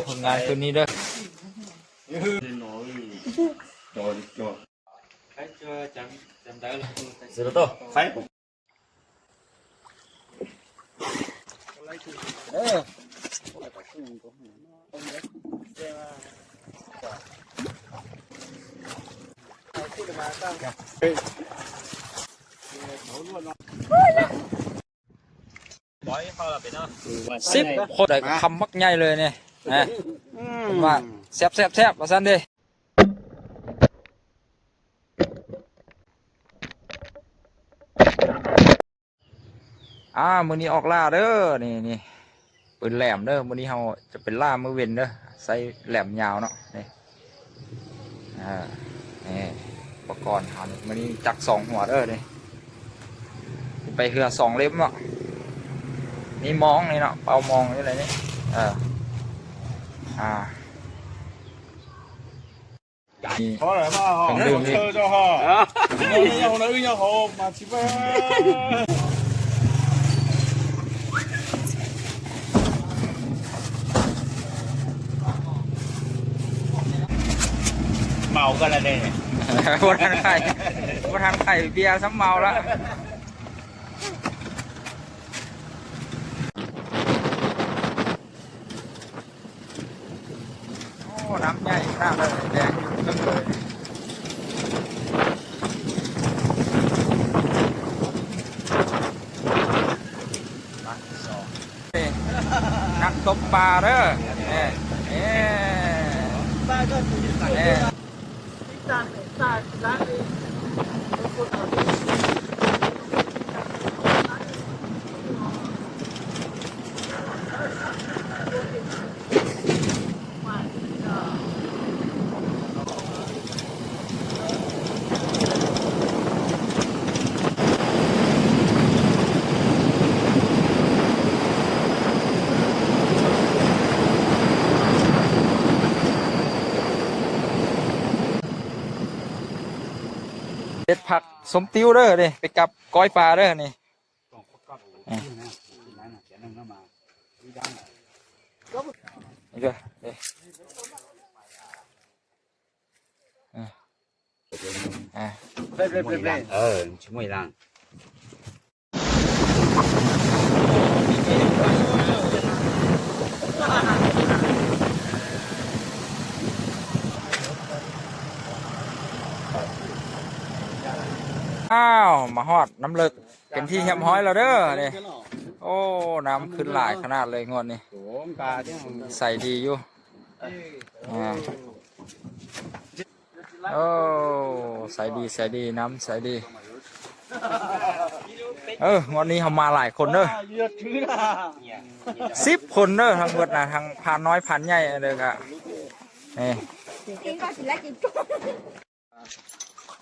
ผลงานคืนนี้เด้อเสร็จแล้วตัวไฟ10 คนได้คำมักใหญ่เลยเนี่ยว่าแซ่บว่าซั่นเด้มื้อนี้ออกล่าเด้อนี่ปืนแหลมเด้อมื้อนี้เราจะเป็นล่ามื้อเว้นเด้อใส่แหลมยาวเนาะนี่นี่อุปกรณ์หันมื้อนี้จัก2 หัวเด้อนี่ไปเรือ2 เล่มเนาะนี่มองนี่เนาะเป่ามองนี่อะไรนี่好来嘛哈，车就好，要好要好，马起呗。เมากันแล้วเนี่ยวันทันไข่เบียร์ซ้ำเมาแล้วน้ำใหญ่น้ำเลยแดงขึ้นเลยนักตกปลาเด้อเด็ดผักสมติ้วเด้อนี่ไปกับก้อยปลาเด้อนี่นี่เด้อชิมวยล่างมาฮอดน้ำเลิกเป็นที่เหี่ยมห้อยแล้วเด้อนี่โอ้น้ำขึ้นหลายขนาดเลยงวดนี้ใส่ดีอยู่โอ้ใส่ดีน้ำใส่ดีงวดนี้เขามาหลายคนเด้อ10 คนเด้อทั้งหมดนะทั้งพานน้อยพานใหญ่เลยครับนี่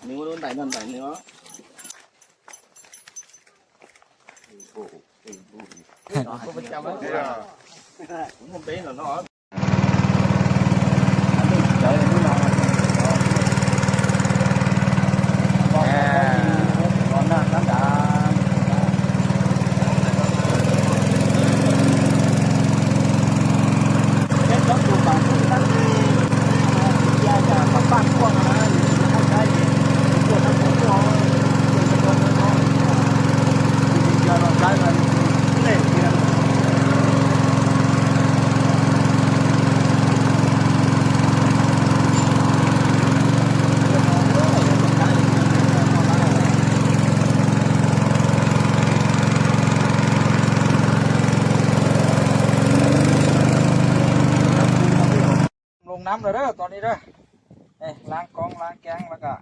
你我都带นั่น带นี่วะก็ประจำเลยผมเป็นเหรอเนาะน้ำเลยเด้อตอนนี้เด้อล้างกองล้างแกงแล้วก็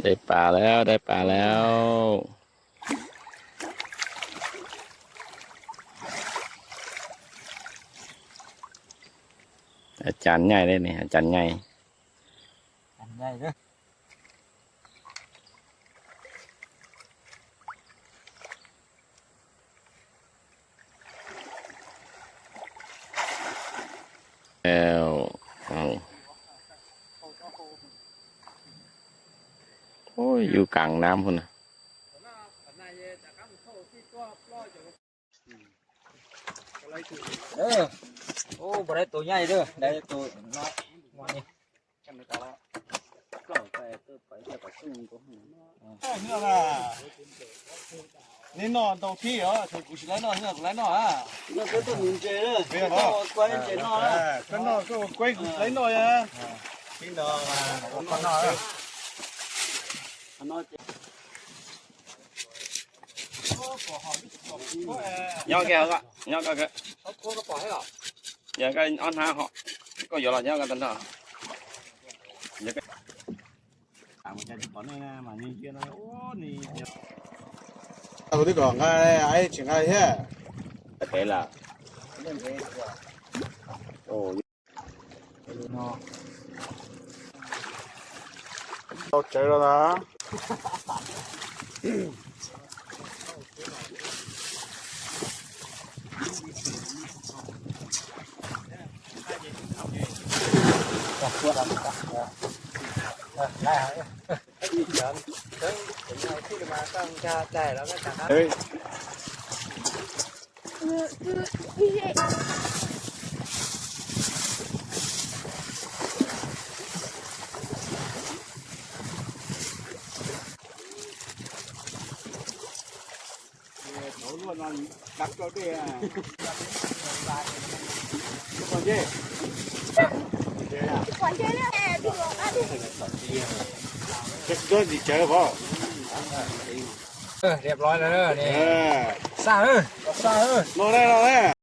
ได้ปลาแล้วอาจารย์ใหญ่เลยนี่อาจารย์ใหญ่เด้อ อ้ยอยู่กลางน้ำพุ่นน่ะ โอ้บ่ได้ตัวใหญ่เด้อได้ตัวน้อยมานี่ 那个，你弄到皮啊，从过去来弄，现在来弄啊。那这都明白了，没有吧？关键弄了。哎，跟那个乖来弄呀。听到吗？我看到了。nhau kìa các nhau kìa giờ cái ăn ha họ có giờ là nhau cái tên đó我这个哎，请看一下。 thế là ồ 到这儿了呢。哎。头luôn là đặt cho cái còn gì quản chế nữa nè, thì cái gì chơi không เรียบร้อยแล้วเด้อนี่ à ซ่าเด้อซ่าเด้อ nó đây